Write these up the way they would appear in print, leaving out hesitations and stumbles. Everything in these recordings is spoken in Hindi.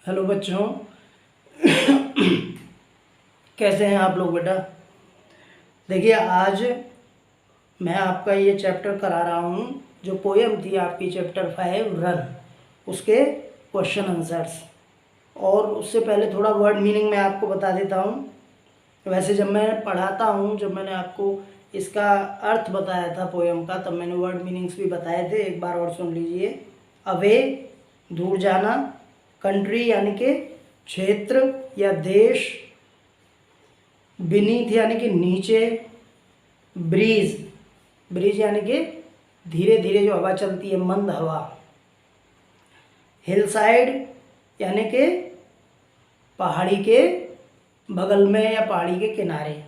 हेलो बच्चों, कैसे हैं आप लोग बेटा। देखिए आज मैं आपका ये चैप्टर करा रहा हूँ जो पोएम थी आपकी चैप्टर 5 रन, उसके क्वेश्चन आंसर्स। और उससे पहले थोड़ा वर्ड मीनिंग मैं आपको बता देता हूँ। वैसे जब मैं पढ़ाता हूँ, जब मैंने आपको इसका अर्थ बताया था पोएम का, तब मैंने वर्ड मीनिंग्स भी बताए थे, एक बार और सुन लीजिए। अवे दूर जाना, कंट्री यानी कि क्षेत्र या देश, बीनीथ यानी कि नीचे, ब्रीज ब्रीज यानी कि धीरे धीरे जो हवा चलती है, मंद हवा, हिल साइड यानी कि पहाड़ी के बगल में या पहाड़ी के किनारे,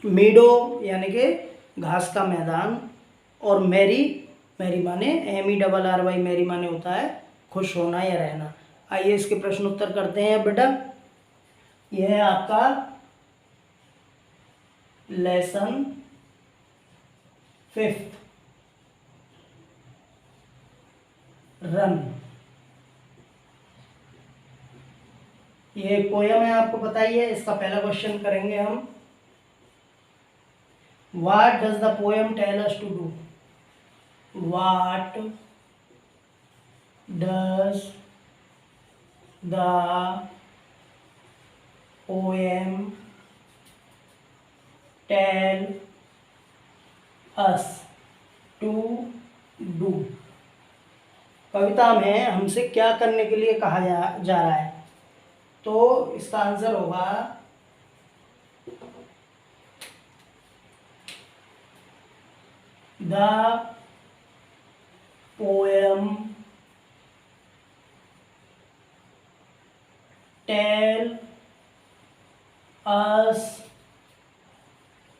मीडो यानी कि घास का मैदान, और मैरी मैरी माने MERRY, मैरी माने होता है खुश होना या रहना। आइए इसके प्रश्न उत्तर करते हैं बेटा। यह है आपका लेसन 5 रन। ये पोयम है, आपको बताइए। इसका पहला क्वेश्चन करेंगे हम। What does the poem tell us to do? What does the poem tell us to do? कविता में हमसे क्या करने के लिए कहा जा रहा है? तो इसका आंसर होगा the poem tell us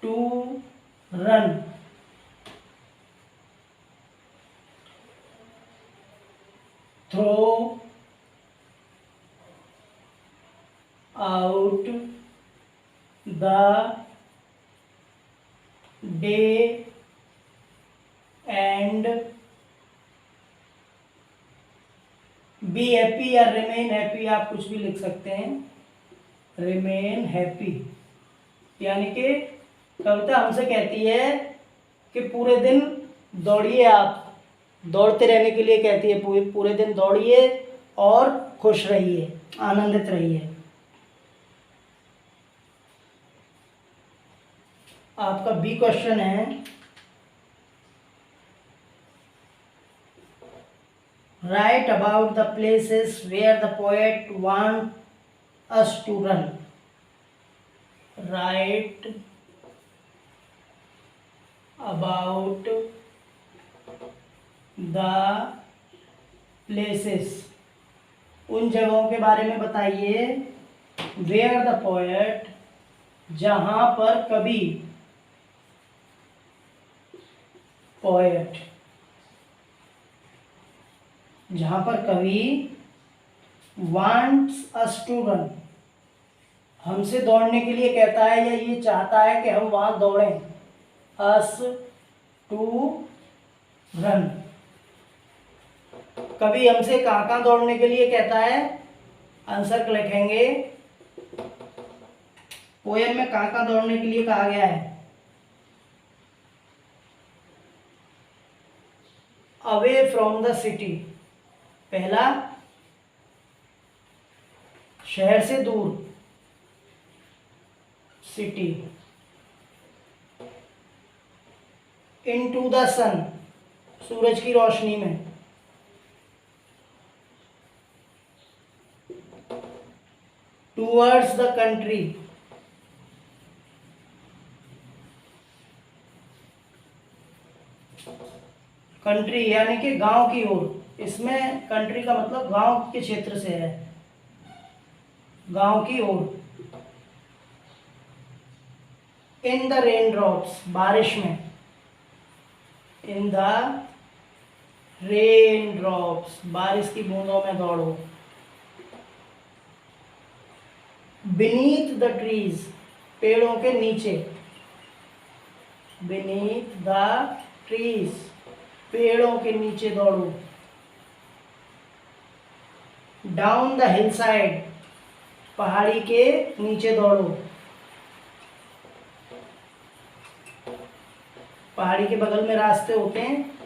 to run. Throughout the day and be happy या रिमेन हैप्पी, आप कुछ भी लिख सकते हैं। रिमेन हैप्पी यानी कि कविता हमसे कहती है कि पूरे दिन दौड़िए, आप दौड़ते रहने के लिए कहती है। पूरे दिन दौड़िए और खुश रहिए, आनंदित रहिए। आपका बी क्वेश्चन है, write about the places where the poet want us to run. Write about the places, उन जगहों के बारे में बताइए। वेयर द पोएट, जहां पर कवि, पोएट जहां पर कवि वांट्स अस टू रन, हमसे दौड़ने के लिए कहता है या ये चाहता है कि हम वहां दौड़ें। अस टू रन, कभी हमसे कहाँ कहाँ दौड़ने के लिए कहता है? आंसर लिखेंगे, पोएम में कहाँ कहाँ दौड़ने के लिए कहा गया है। अवे फ्रॉम द सिटी, पहला शहर से दूर, सिटी। इनटू द सन, सूरज की रोशनी में। टूवर्ड्स द कंट्री, कंट्री यानी कि गांव की ओर। इसमें कंट्री का मतलब गांव के क्षेत्र से है, गांव की ओर। इन द रेन ड्रॉप्स, बारिश में। इन द रेन ड्रॉप्स, बारिश की बूंदों में दौड़ो। बीनीथ द ट्रीज, पेड़ों के नीचे। बीनीथ द ट्रीज, पेड़ों के नीचे दौड़ो। डाउन द हिल साइड, पहाड़ी के नीचे दौड़ो, पहाड़ी के बगल में रास्ते होते हैं,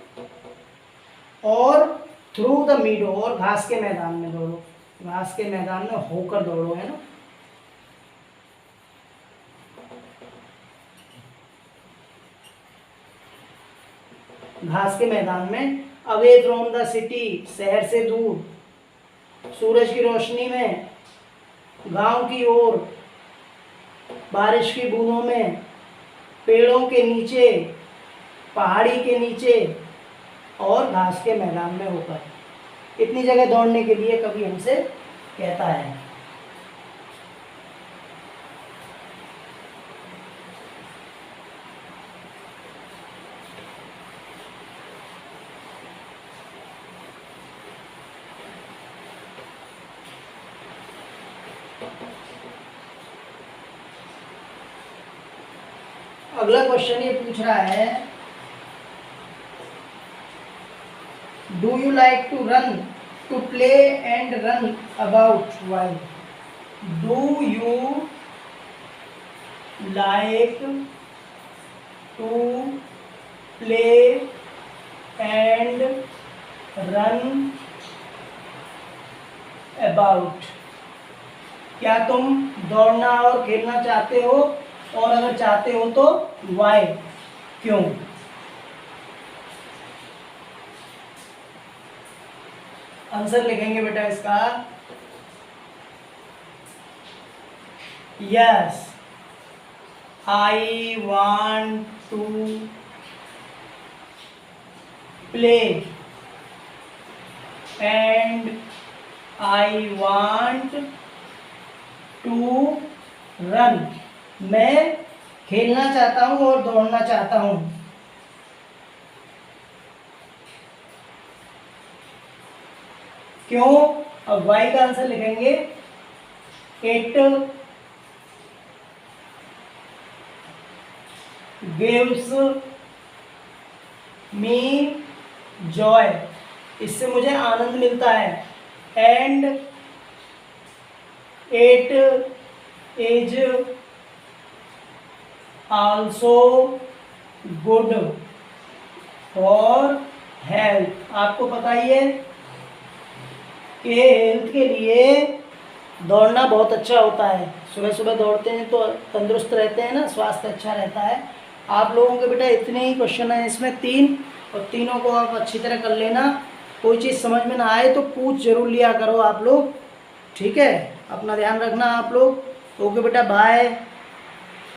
और थ्रू द मीडो, और घास के मैदान में दौड़ो, घास के मैदान में होकर दौड़ो, है ना। घास के मैदान में, अवे फ्रॉम द सिटी, शहर से दूर, सूरज की रोशनी में, गांव की ओर, बारिश की बूंदों में, पेड़ों के नीचे, पहाड़ी के नीचे, और घास के मैदान में होकर। इतनी जगह दौड़ने के लिए कवि हमसे कहता है। अगला क्वेश्चन ये पूछ रहा है, do you like to run, to play and run about, why? Do you like to play and run about, क्या तुम दौड़ना और खेलना चाहते हो, और अगर चाहते हो तो वाई, क्यों? आंसर लिखेंगे बेटा इसका, yes I want to play and I want to run, मैं खेलना चाहता हूं और दौड़ना चाहता हूं। क्यों? अब वाई का आंसर लिखेंगे, इट गिव्स मी जॉय, इससे मुझे आनंद मिलता है, and it is also good for health. आपको पता ही है कि हेल्थ के लिए दौड़ना बहुत अच्छा होता है। सुबह सुबह दौड़ते हैं तो तंदुरुस्त रहते हैं ना, स्वास्थ्य अच्छा रहता है। आप लोगों के बेटा इतने ही क्वेश्चन हैं इसमें, 3, और तीनों को आप अच्छी तरह कर लेना। कोई चीज़ समझ में ना आए तो पूछ जरूर लिया करो आप लोग, ठीक है। अपना ध्यान रखना आप लोग। ओके बेटा, बाय।